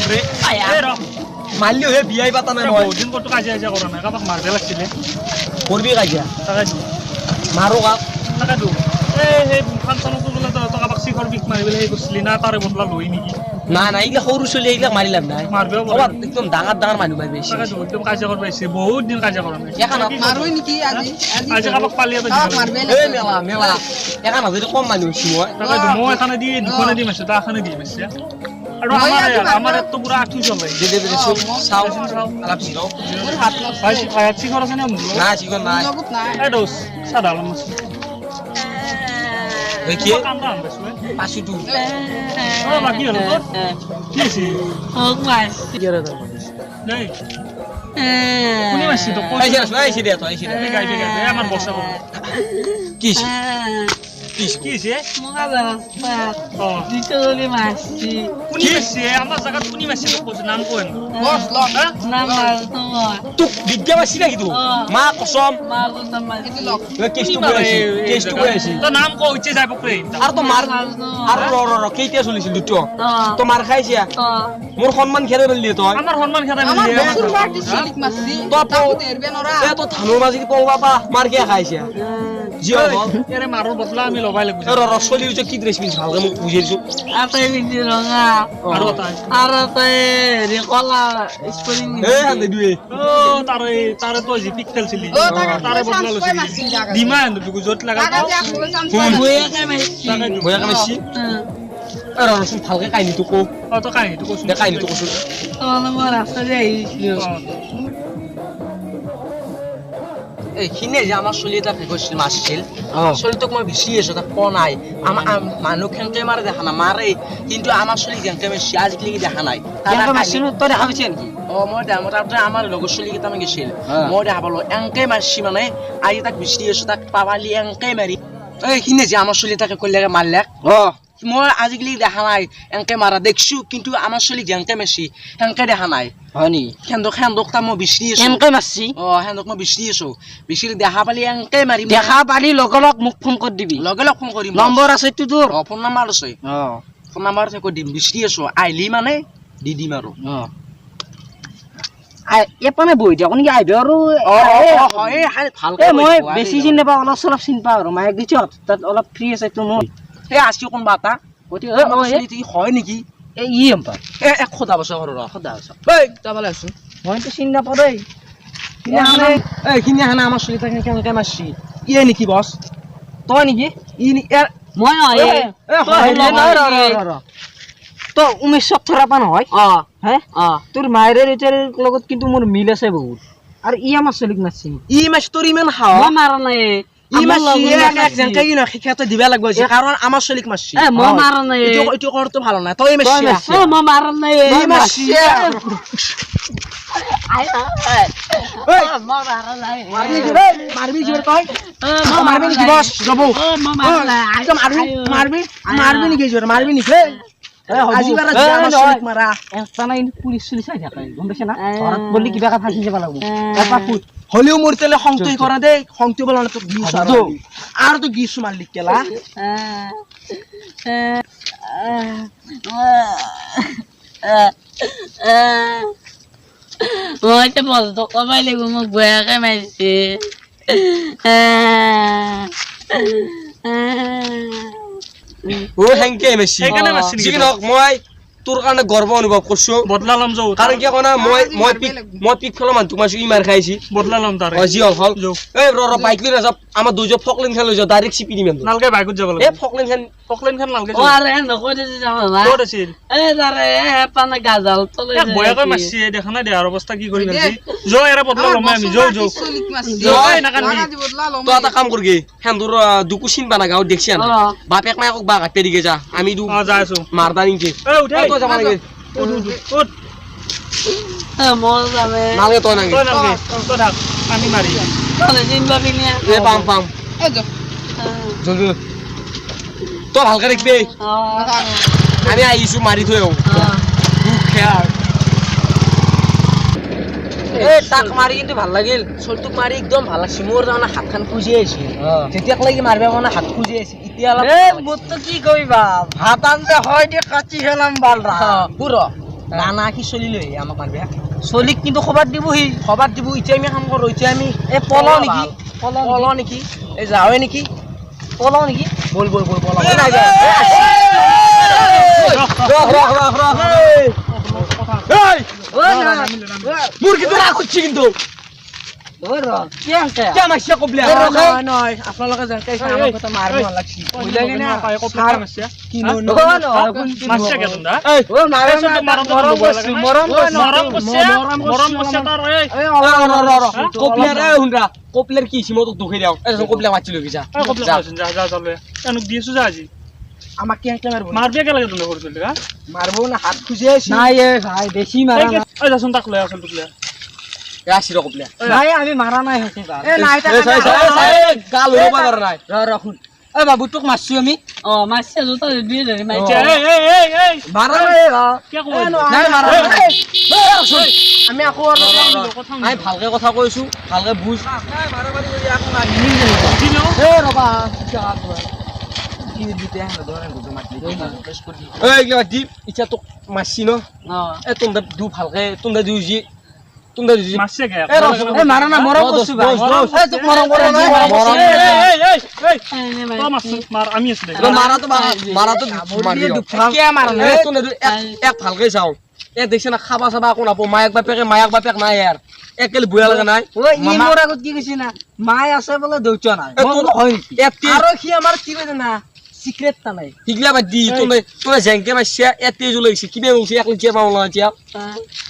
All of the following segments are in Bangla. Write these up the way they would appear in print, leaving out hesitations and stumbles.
রে এ র মারলি হে বিয়াই পাতা নাই মই বহুদিন কত কাজিয়া কাজিয়া কৰা নাই কাবাক মাৰবে লাগছিলে করবি কাজিয়া তাকে দিও মারো কাপ তাকে দিও সেই ফাংচনতো বোলে তই কাবাক শিখৰ বিষ মাৰিবলৈ সেই কৰিছিলি না তাৰে বদলা লৈ নেকি না না এইগিলা সৰু চলি এইগিলা মারি লাভ নাই মারবেও বাবা একদম ডাঙৰ ডাঙৰ মানুহ মারবে তাকে দিও একদম কাজিয়া কৰিব আহিছে বহুত দিন কাজিয়া কৰা নাই এখান মারবই নাকি আজি আজি কাবাক পালি এটা কাবাক মারবে এই মেলা মেলা এখান যদি কম মানুহ হইছি মই তাকে দিও মই এখানে দি দুখনে দি মাৰছো তা এখানে দি মাৰছে আৰু আমাৰ তো পুৰা আঠু চলে দে দে দে চাও আলাপ শিকাও মোর হাত লক্ষ ভাই খায়াত শিখৰ আছে না মোৰ না চিকন নাই জগত নাই এই দোস সাদা আলম আছে ওই কি কান্দা আনবেছো পাঁচশো টু ও বাকি হলো তোর কি আছে হোক মাস কি রে তো নাই কোনি মাসি তো এই যে নাই সিধে তো এই সিধে গাই গাই আমার বসা কি কি আছে মোকা ব্যবস্থা ও দিতলি মাসি কোনি মাসি আমার জায়গা কোনি মাসি তো কোন নাম কোন বস লক নাম মার তোমার তুই বিদ্যা মাসি নাকি তুই মা কসম মার নাম মার এটি লক কেস টু করে আছি তো নাম কো ইচ্ছে যাইব করে আর তো মার আর র কেইটা চলিছিল দুটো তো মার খাইছিয়া তো মোর সম্মান খেরে বললি তুই আমার সম্মান খেতা আমার মিলে বসুর বাড়ি শিলিক মাসি তো তাও দেরবে নরা এ তো থানো মাঝি পও বাবা মার কে খাইছিয়া জিও বল এরে মারুর বদলা আমি লবাই লাগব র চলি হইছে কি ড্রেস পিন ভালকে মোক বুঝাই দিছো আতাই বিদি রঙা আর তাই আর তাই রে কলা স্পোর্টিং এ হাতে দুই ও তারে তো জি পিক্সেল ছিলি ও টাকা তারে বদলা কই মাসি লছি টাকা দিমা দুগু জোট লাগা টাকা দিয়া কই চান্স বইয়া কে মাসি বয়া কামাইছি আর রসুন ভালকে কাইনি তো কো ও তো কাই তো কইছ কাইনি তো কসুন তাহলে মোর রাস্তা যাইছিল এই খিনে যে আমার শরীরে তাকে কইছিল মাসছিল শরীর তো মই বেশি এসে তা পনাই আমার মানুষ খেনকে মারে দেখা না মারে কিন্তু আমার শরীর খেনকে আমি সিয়াজ লিগে দেখা নাই কেন মাসিন তো দেখা হইছে নাকি ও মই দামত আমার লগৰ শরীর কি তামে গেছিল মই দেখা পালো এনকে মারছি মানে আই তাক বেশি এসে তাক পাবালি এনকে মারি এই খিনে যে আমার শরীর তাকে কইলে মারলে মই আজিকালি দেখা নাই এনকে মারা দেখছো কিন্তু আমার শরীর এনকে মারছি এনকে দেখা নাই হয়নি খেন্দক তা মই বেশি এসে কেনকে মাসি হেন্দক মই বেশি এসো বেশি দেখা পালি এনকে মারি দেখা পালি লগলক মুখ ফোন কৰি দিবি লগে লগ ফোন কৰিম নম্বৰ আছে তো তোৰ ফোন নাম্বাৰ আছে ফোন নাম্বাৰ আছে কৈ দিম বেশি এসো আইলি মানে দি দিম আৰু এপানে বহি দিয়ক নেকি আহিব আৰু ভালকে মই বেছি চিন নাপাওঁ অলপ চলপ চিন পাওঁ আৰু মায়েক দিছ তাত অলপ ফ্ৰী আছে তো মোৰ এই আছি কোনবা এটা হয় নেকি ই এম্পা এক খোদা বছৰ ঘৰৰ সদা আছে এই যাবলৈ আছো মইতো চিন নাপাওঁ দেই এইখিনি আহা আমাৰ চলি থাকে কেনেকে মাৰছি ইয়ে নেকি বছ তই নেকি ই মই তো উমেশ থৰাপা নহয় হে তোৰ মায়েৰে ৰিটাৰৰ লগত কিন্তু মোৰ মিল আছে বহুত আৰু ই আমাৰ চলিক মাৰছি ই মাছ তোৰ ইমান হাৱা মই মাৰা নাই ই মাছ যেনেকে কি নহয় শিক্ষাটো দিব লাগিব কাৰণ আমাৰ চলিক মাৰছি মই মাৰা নাই এইটো কৰটো ভাল নাই তই মাৰছি মই মাৰা নাই ই মাৰছি মারবি জোর কই মারবি নাকি বস যাব মারবি নাকি জোর মারবি নাকি আজি বারা আমার শরীর মারা এছানা পুলিশ চুলিশ আই থাকে গম পাইছ না ঘৰত বলি কিবা কথা ফাঁসি যাব লাগব এটা ফুট হলিও মরতেলে সংতই করা দে সংতই বলা না তো গিস আর তো গিস মারলি কেলা মই তো বলতো কমাই লাগিব মোক বয়াকে মাৰিছে ও হেংকে মেসি সেইকাৰণে মাৰছি নেকি? যিকি নহওক মই তোৰ কাৰণে গৰ্ব অনুভৱ কৰিছো বদলা লম যাও কাৰণ কি কনা মই পিক খেলো মান তোমাক ই মাৰ খাইছি বদলা লম তার জি হল এই ৰ বাইক লৈ যাব আমাৰ দুজন ফকলেন খেল লৈ যাও ডাইৰেক্ট চিপি দিম নালকে বাইকত যাব এই লাগে ফকলেন খান নালকে ও আরে নকই দে যাম না ক'ত আছিল এ দারে পানা গাজাল তলে এক বয়াকৈ মারছি দেখা না দেয়ার অবস্থা কি কৰি গেছি যো এরা বদলা লম আমি যো চলিক মাসি জয় না কান্দি টাকা দি বদলা লম তো এটা কাম করগে হেন্দুর দুকু চিন বানা গাঁও দেখছি না বাপেক মায়েকক বা কাটে দিকে যা আমি দু যাই আছো মারদা নিকে এ উঠে তো যাবা লাগে উঠ মল যাবে নালগে তো নাগে তো নালকে তো থাক আমি মারি তলে দিন বাকি নিয়া এ পাম এ যো জলদি তো ভালকে দেখবে আমি আইছো মারি থয়ও খেয়াল এ তাক মারি কিন্তু ভাল লাগিল চলতুক মারি একদম ভাল লাগছে মোর জানা হাতখান খুজি আইছি যেতিয়াক লাগি মারবে মানে হাত খুজি আইছি এতিয়া অলপ এ বুত কি কইবা ভাত আনতে হয় দে কাচি হেলাম বালরা পুরো রানা কি চলি লৈ আমাক মাৰবে চলিক কিন্তু খবৰ দিবহি খবৰ দিব এতিয়া আমি কাম কৰো এতিয়া আমি এই পল নেকি পল নেকি এই যাওৱে নেকি পল নেকি বল বল বল পল মোৰ কিন্তু ৰাগ উঠছি কিন্তু কিয় মাৰছি কবলে নহয় আপোনালোকে যেনকে আমাৰ কথা মাৰিব নালাগছি বুজাই কেনে মাছছে কেতন দা কপলের কি সিমত দুখে দাও এজন কপলে মাছি লই যা দিয়েছো যা আজি আমাক কি একটা মারবো মারবে কে লাগে তুমি করছিল মারবো না হাত খুঁজে আছি নাই এ ভাই বেশি মারা না ওই যাচোন তাক লই আসল টুকলে রাশি র কপলে নাই আমি মারা নাই হচ্ছে এ নাই গাল হইব পার নাই রাখুন এ বাবু তোক মারছি আমি মারছি জোতা দিয়ে দে মারছি এই মারা নাই কে কই নাই মারা আমি আকৌ আমি ভালকে কথা কইছো ভালকে বুঝ এ রবা এই গলা দি ইচ্ছা তো মাছি ন এ তোমরা দু ভালকে তোমরা দুজি মাছছে কে এ মারা না মরম করছু ভাই এ তোক মরম করে না এই তো মাছ মার আমি আছে মারা তো মারি কে মারা না এ তোমরা এক ভালকে যাও এ দেখছ না খাবা চাবা কোন আপো মায়াক বাপেক নাই ইয়ার একেল বুয়া লাগা নাই ওই ই মোর আগত কি কইছি না মাই আছে বলে দৌচ নাই এ তোর হয় এতি আৰু সি আমাৰ কি কয় না সিক্রেট তা নাই হিগলা বা দি তোমরা জেংকে মাসিয়া এতে জুলাইছি কিবে বলছি এক লিচিয়া পাওলা চিয়া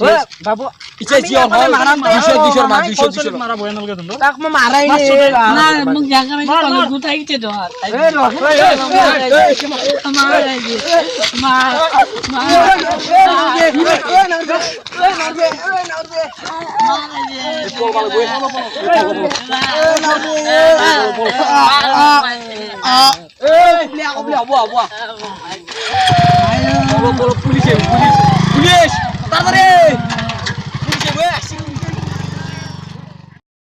ওই বাবু ইচ্ছা জিয়া হয় 200 মার 200 মারা বয় নালগে তুমি তাক মই মাৰাই নাই না মোক জাগা মে কল গুটাই তে দহার এ বলো